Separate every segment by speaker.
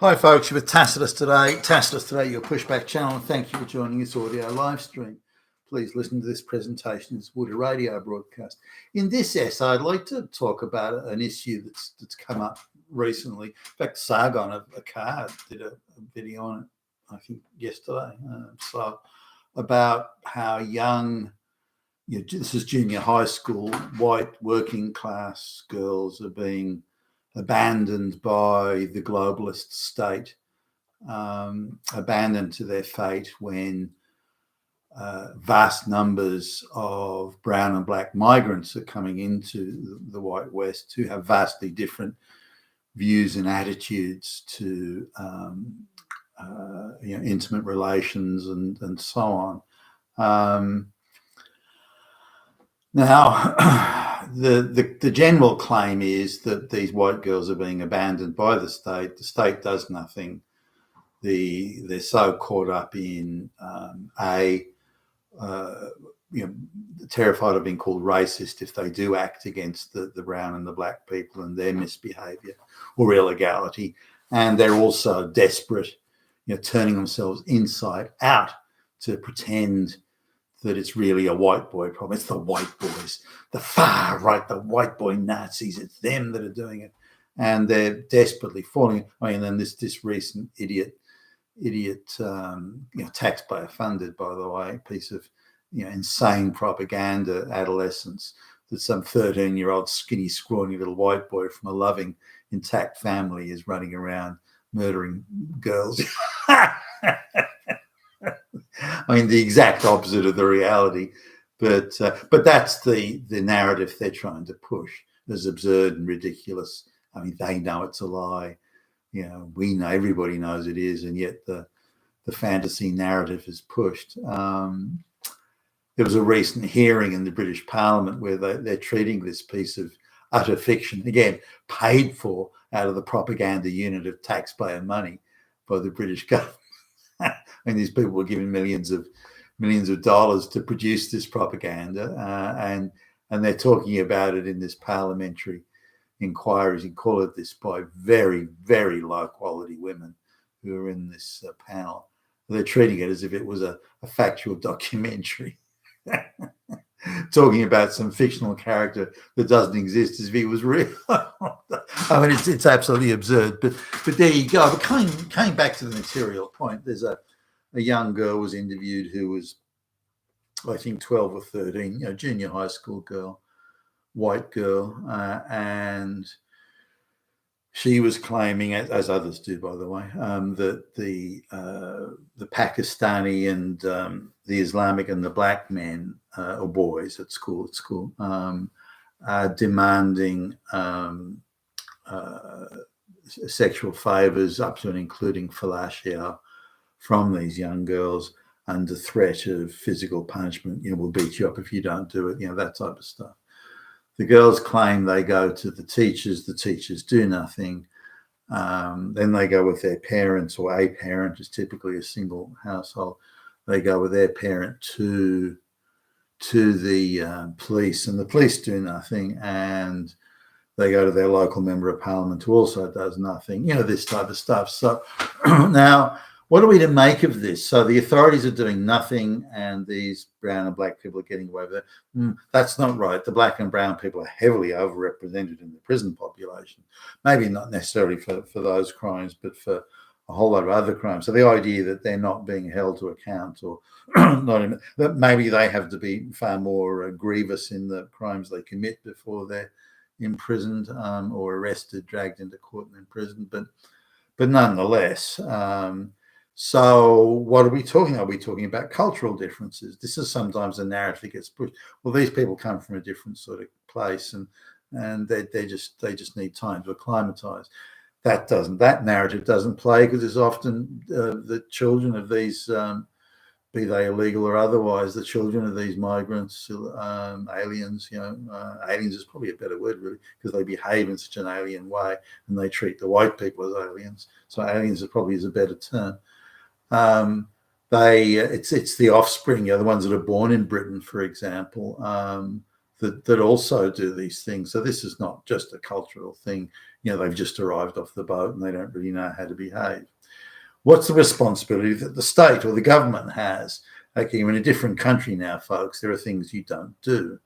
Speaker 1: Hi folks, you're with Tacitus today. Tacitus today, your pushback channel, and thank you for joining this audio live stream. Please listen to this presentation as would a radio broadcast. In this essay, I'd like to talk about an issue that's come up recently. In fact, Sargon of Akkad did a video on it, I think, yesterday. So about how young, this is junior high school, white working class girls are being abandoned by the globalist state, abandoned to their fate when vast numbers of brown and black migrants are coming into the white West who have vastly different views and attitudes to intimate relations and so on. Now, the general claim is that these white girls are being abandoned by the state. The state does nothing. They're so caught up in terrified of being called racist if they do act against the brown and the black people and their misbehaviour or illegality, and they're also desperate, turning themselves inside out to pretend that it's really a white boy problem. It's the white boys, the far right, the white boy Nazis. It's them that are doing it, and they're desperately falling. And then this recent idiot, taxpayer funded, by the way, piece of insane propaganda adolescence that some 13-year-old skinny, scrawny little white boy from a loving, intact family is running around murdering girls. I mean, the exact opposite of the reality, but that's the narrative they're trying to push as absurd and ridiculous. I mean, they know it's a lie. We know, everybody knows it is, and yet the fantasy narrative is pushed. There was a recent hearing in the British Parliament where they're treating this piece of utter fiction, again, paid for out of the propaganda unit of taxpayer money by the British government. I mean, these people were given millions of dollars to produce this propaganda, and they're talking about it in this parliamentary inquiries, and call it this, by very, very low quality women who are in this panel. They're treating it as if it was a factual documentary, talking about some fictional character that doesn't exist as if he was real. I mean, it's absolutely absurd. But there you go. But coming back to the material point, there's a young girl was interviewed who was, I think, 12 or 13, junior high school girl, white girl, and she was claiming, as others do, by the way, that the Pakistani and the Islamic and the black men or boys at school, are demanding sexual favors up to and including fellatio from these young girls under threat of physical punishment. We'll beat you up if you don't do it, that type of stuff. The girls claim they go to the teachers do nothing. Then they go with their parents, or a parent is typically a single household. They go with their parent to the police, and the police do nothing. And they go to their local member of parliament who also does nothing, this type of stuff. So now, what are we to make of this? So the authorities are doing nothing, and these brown and black people are getting away with it. That's not right. The black and brown people are heavily overrepresented in the prison population. Maybe not necessarily for those crimes, but for a whole lot of other crimes. So the idea that they're not being held to account, or that maybe they have to be far more grievous in the crimes they commit before they're imprisoned or arrested, dragged into court and imprisoned. But nonetheless. So what are we talking? Are we talking about cultural differences? This is sometimes a narrative that gets pushed. Well, these people come from a different sort of place, and they just need time to acclimatise. That narrative doesn't play, because it's often the children of these, be they illegal or otherwise, the children of these migrants, aliens. Aliens is probably a better word, really, because they behave in such an alien way, and they treat the white people as aliens. So aliens is a better term. It's the offspring, the ones that are born in Britain, for example, that also do these things. So this is not just a cultural thing. They've just arrived off the boat and they don't really know how to behave. What's the responsibility that the state or the government has? Okay, you're in a different country now, folks. There are things you don't do,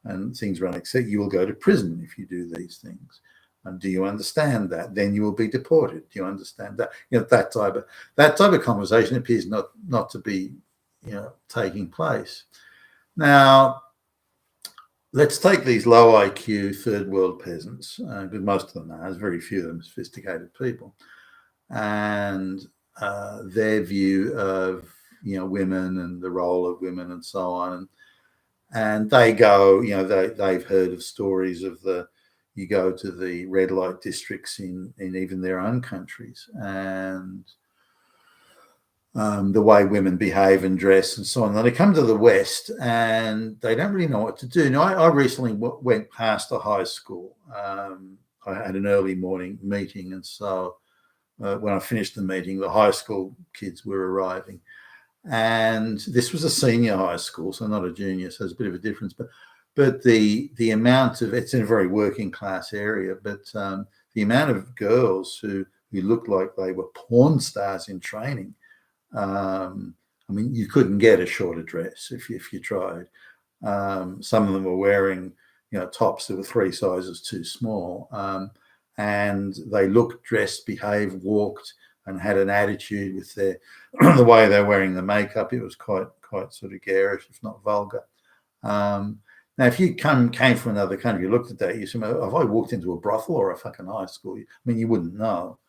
Speaker 1: and things are unacceptable. You will go to prison if you do these things. Do you understand that? Then you will be deported. Do you understand that? That type of conversation appears not to be, taking place. Now, let's take these low IQ third world peasants, because most of them are. There's very few of them sophisticated people, and their view of women and the role of women and so on, and they go, they've heard of stories of you go to the red light districts in even their own countries, and the way women behave and dress and so on. Now they come to the West and they don't really know what to do. Now, I recently went past a high school. I had an early morning meeting, and so when I finished the meeting, the high school kids were arriving. And this was a senior high school, so not a junior, so there's a bit of a difference. But the amount of, it's in a very working class area, but the amount of girls who looked like they were porn stars in training. I mean, you couldn't get a shorter dress if you tried. Some of them were wearing, tops that were 3 sizes too small, and they looked, dressed, behaved, walked, and had an attitude with their the way they're wearing the makeup. It was quite sort of garish, if not vulgar. Now, if you came from another country, you looked at that, you said, "Have I walked into a brothel or a fucking high school?" I mean, you wouldn't know.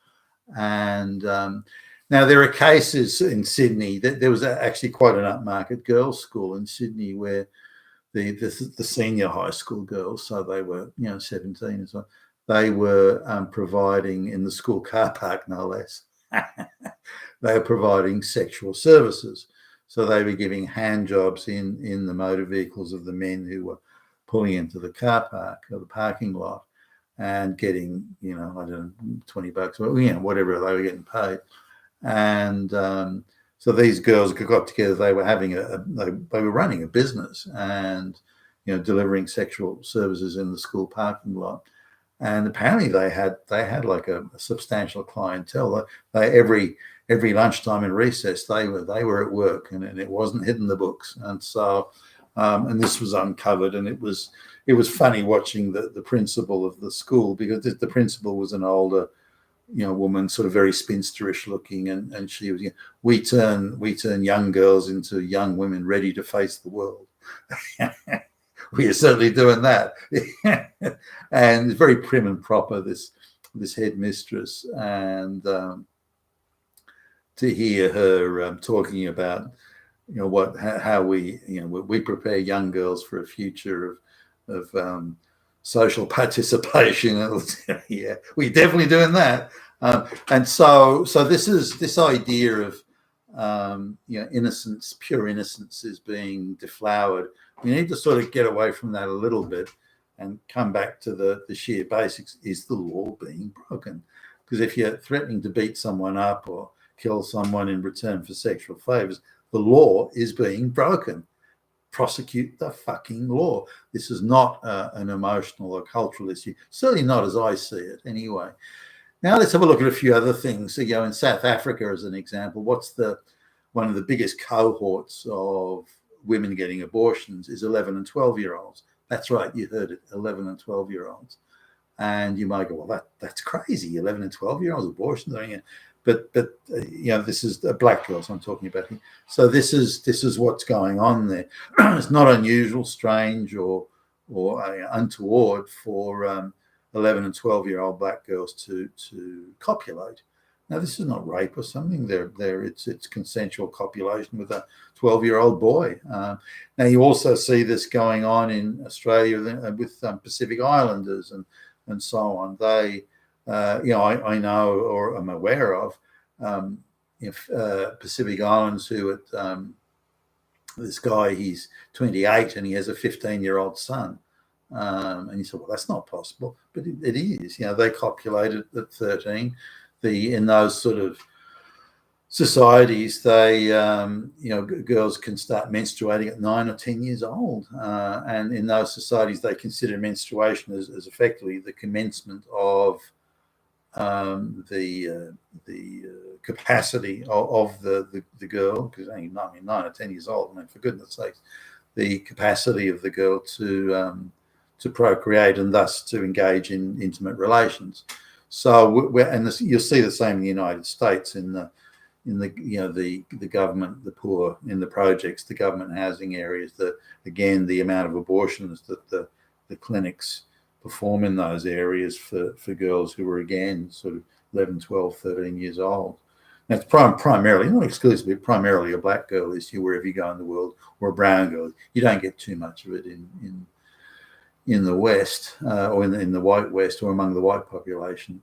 Speaker 1: And now there are cases in Sydney that there was actually quite an upmarket girls' school in Sydney where the senior high school girls, so they were 17 and so on, they were providing in the school car park, no less. They were providing sexual services. So they were giving hand jobs in the motor vehicles of the men who were pulling into the car park or the parking lot and getting, I don't know, $20 or whatever they were getting paid. And so these girls got together. They were having they were running a business and delivering sexual services in the school parking lot. And apparently they had like a substantial clientele. Every lunchtime and recess, they were at work, and it wasn't hitting the books. And so, and this was uncovered, and it was funny watching the principal of the school, because the principal was an older, woman, sort of very spinsterish looking, and she was, we turn young girls into young women ready to face the world. We are certainly doing that. And it's very prim and proper, this headmistress, and to hear her talking about how we prepare young girls for a future of social participation. Yeah, we're definitely doing that. And so this idea of innocence, pure innocence, is being deflowered. We need to sort of get away from that a little bit and come back to the sheer basics. Is the law being broken? Because if you're threatening to beat someone up or kill someone in return for sexual favors, the law is being broken. Prosecute the fucking law. This is not an emotional or cultural issue, certainly not as I see it anyway. Now let's have a look at a few other things. So, in South Africa, as an example, one of the biggest cohorts of women getting abortions is 11 and 12-year-olds. That's right, you heard it, 11 and 12-year-olds. And you might go, well, that's crazy, 11 and 12-year-olds abortions. But this is black girls I'm talking about here. So this is what's going on there. It's not unusual, strange, or untoward for 11 and 12-year-old black girls to copulate. Now, this is not rape or something. It's consensual copulation with a 12-year-old boy. Now, you also see this going on in Australia with Pacific Islanders and so on. They, I know, or I'm aware of, Pacific Islands who this guy, he's 28 and he has a 15-year-old son. And you said, well, that's not possible, but it is. They copulated at 13. In those sort of societies, they, girls can start menstruating at 9 or 10 years old. And in those societies, they consider menstruation as effectively the commencement of the capacity of the girl, because I mean 9 or 10 years old. I mean, for goodness sakes, the capacity of the girl to procreate and thus to engage in intimate relations. So you'll see the same in the United States in the government, the poor in the projects, the government housing areas. Again, the amount of abortions that the clinics perform in those areas for girls who are, again, sort of 11, 12, 13 years old. That's primarily, not exclusively, primarily a black girl issue wherever you go in the world, or a brown girl. You don't get too much of it in the West, or in the white West, or among the white population.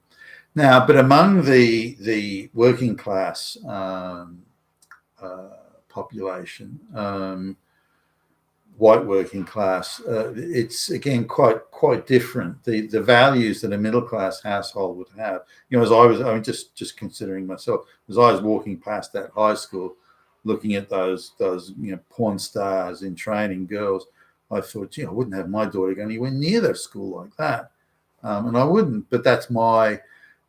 Speaker 1: Now, but among the working class population, white working class, it's again quite different. The values that a middle class household would have, as I mean, just considering myself, as I was walking past that high school, looking at those porn stars in training, girls, I thought, I wouldn't have my daughter go anywhere near their school like that, and I wouldn't. But that's my,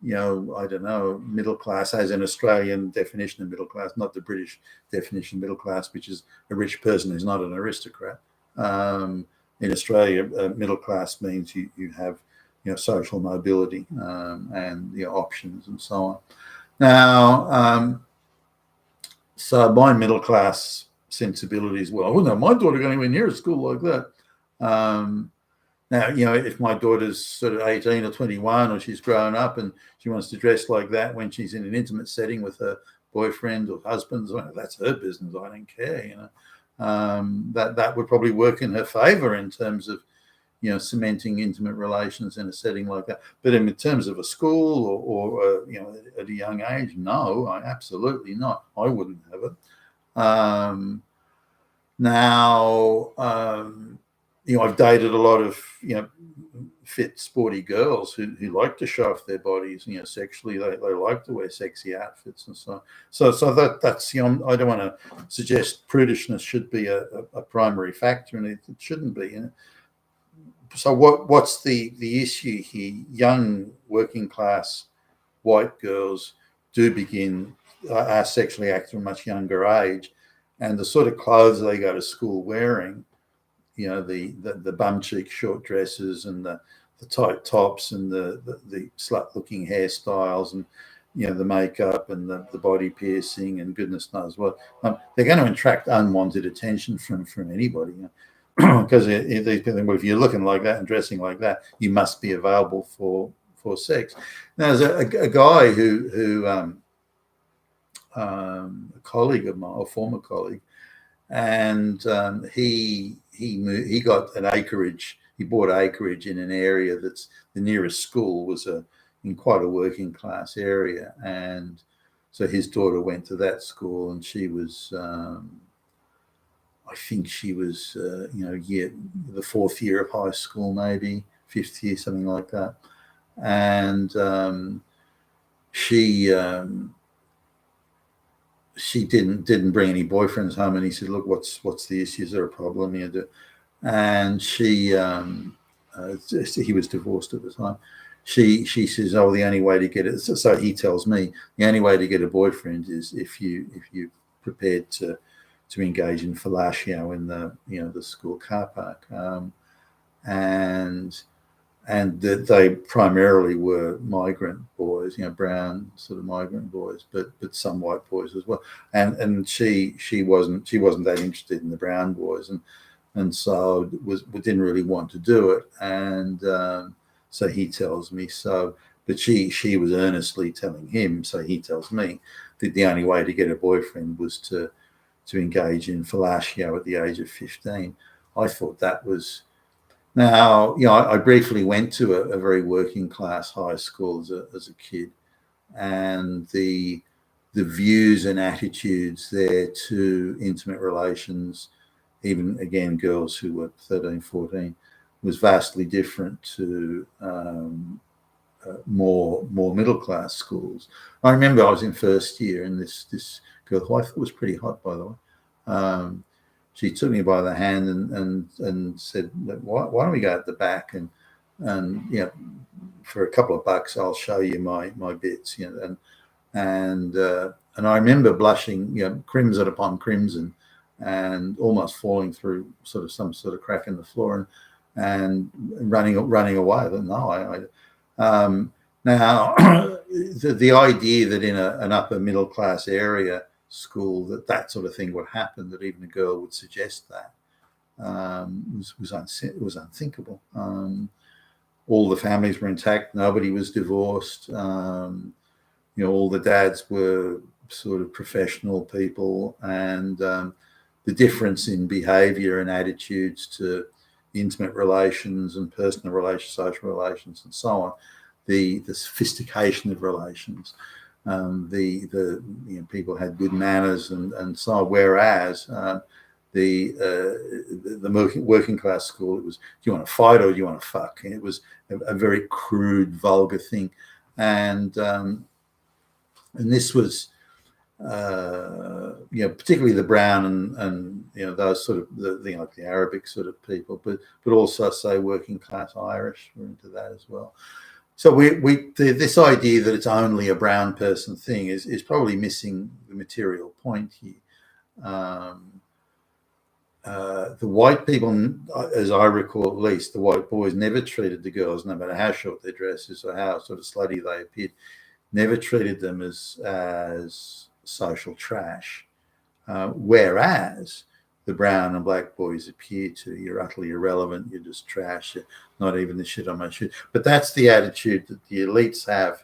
Speaker 1: I don't know, middle class as an Australian definition of middle class, not the British definition of middle class, which is a rich person who's not an aristocrat. In Australia, middle class means you have, social mobility and options and so on. Now, so my middle class sensibilities, well, I wouldn't have my daughter going anywhere near a school like that. Now, if my daughter's sort of 18 or 21, or she's grown up and she wants to dress like that when she's in an intimate setting with her boyfriend or husband, that's her business. I don't care. That would probably work in her favor in terms of, cementing intimate relations in a setting like that. But in terms of a school or at a young age, no, absolutely not. I wouldn't have it. Now, I've dated a lot of, fit, sporty girls who like to show off their bodies, sexually. They like to wear sexy outfits and so on. So that's, I don't want to suggest prudishness should be a primary factor, and it shouldn't be. So what's the issue here? Young working class white girls are sexually active at a much younger age, and the sort of clothes they go to school wearing, the bum cheek short dresses and the tight tops and the slut looking hairstyles and the makeup and the body piercing and goodness knows what, they're going to attract unwanted attention from anybody, because if you're looking like that and dressing like that, you must be available for sex. Now, there's a guy who a colleague of mine, a former colleague, and he got an acreage. He bought acreage in an area that's the nearest school was in quite a working class area, and so his daughter went to that school, and she was, I think she was, the fourth year of high school, maybe fifth year, something like that, and she didn't bring any boyfriends home, and he said, "Look, what's the issue? Is there a problem here?" And she, he was divorced at the time. She says, "Oh, the only way to get it." So he tells me the only way to get a boyfriend is if you're prepared to engage in fellatio in the school car park, and that they primarily were migrant boys, brown sort of migrant boys, but some white boys as well. And she wasn't that interested in the brown boys, and so didn't really want to do it. And so he tells me so, but she was earnestly telling him. So he tells me that the only way to get a boyfriend was to engage in fellatio at the age of 15. I thought that was. Now, I briefly went to a very working class high school as a kid, and the views and attitudes there to intimate relations, even again girls who were 13, 14, was vastly different to more middle class schools. I remember I was in first year, and this girl, who I thought was pretty hot, by the way, she took me by the hand and said, why don't we go at the back, and for a couple of bucks I'll show you my bits, and I remember blushing, crimson upon crimson, and almost falling through some sort of crack in the floor, and running away. But no, now the idea that in an upper middle class area school that sort of thing would happen, that even a girl would suggest that, was unthinkable. All the families were intact. Nobody was divorced. All the dads were sort of professional people, and the difference in behaviour and attitudes to intimate relations and personal relations, social relations, and so on, the sophistication of relations, people had good manners and so on. Whereas the working class school, it was, do you want to fight or do you want to fuck? And it was a very crude, vulgar thing, and this was, particularly the brown and those sort of like the Arabic sort of people, but also, say, working class Irish were into that as well. So this idea that it's only a brown person thing is probably missing the material point here. The white people, as I recall at least, the white boys never treated the girls, no matter how short their dresses or how sort of slutty they appeared, never treated them as social trash, whereas the brown and black boys appear to, you're utterly irrelevant, you're just trash, you're not even the shit on my shoe. But that's the attitude that the elites have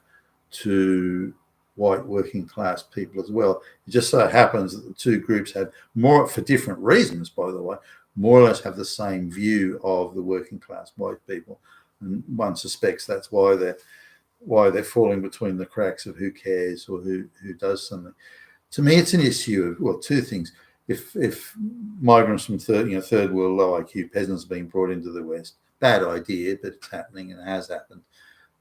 Speaker 1: to white working class people as well. It just so happens that the two groups have, more for different reasons, by the way, more or less have the same view of the working class white people, and one suspects that's why they're falling between the cracks of who cares or who does something. To me, it's an issue of, well, two things. If migrants from third world low IQ peasants are being brought into the West, bad idea, but it's happening and it has happened,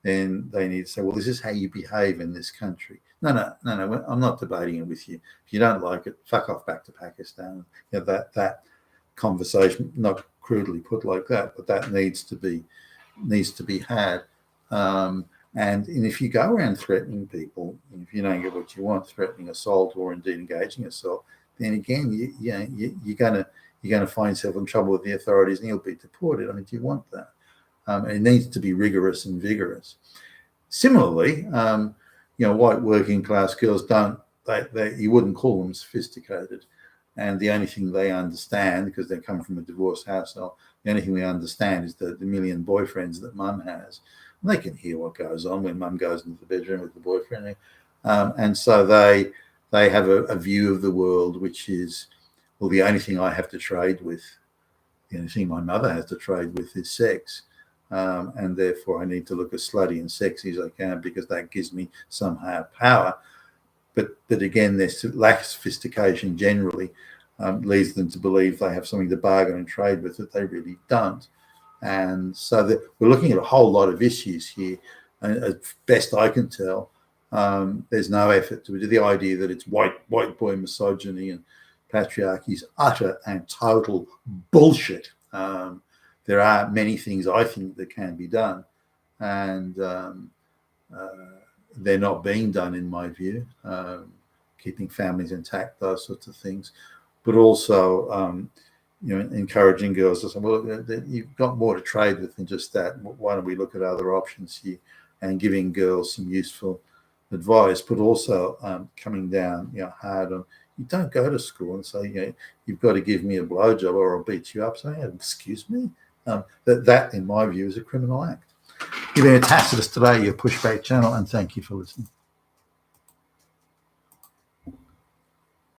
Speaker 1: then they need to say, well, this is how you behave in this country. No, I'm not debating it with you. If you don't like it, fuck off back to Pakistan. That conversation, not crudely put like that, but that needs to be had. And if you go around threatening people, if you don't get what you want, threatening assault or indeed engaging assault, then again, you're gonna find yourself in trouble with the authorities and you'll be deported. I mean, do you want that? It needs to be rigorous and vigorous. Similarly, white working class girls you wouldn't call them sophisticated, and the only thing they understand, because they come from a divorced household, the only thing they understand is the million boyfriends that mum has. And they can hear what goes on when mum goes into the bedroom with the boyfriend, and so they have a view of the world which is, well, the only thing I have to trade with, the only thing my mother has to trade with is sex. And therefore I need to look as slutty and sexy as I can because that gives me somehow power. But again, their lack of sophistication generally leads them to believe they have something to bargain and trade with that they really don't. And so we're looking at a whole lot of issues here. And as best I can tell, there's no effort to do the idea that it's white boy misogyny and patriarchy is utter and total bullshit. There are many things I think that can be done, and they're not being done in my view. Keeping families intact, those sorts of things, but also encouraging girls to say, well, you've got more to trade with than just that. Why don't we look at other options here, and giving girls some useful advice, but also coming down hard on, you don't go to school and say, you've got to give me a blowjob or I'll beat you up. So, excuse me. That, in my view, is a criminal act. You've been attached to us today, your Pushback channel, and thank you for listening.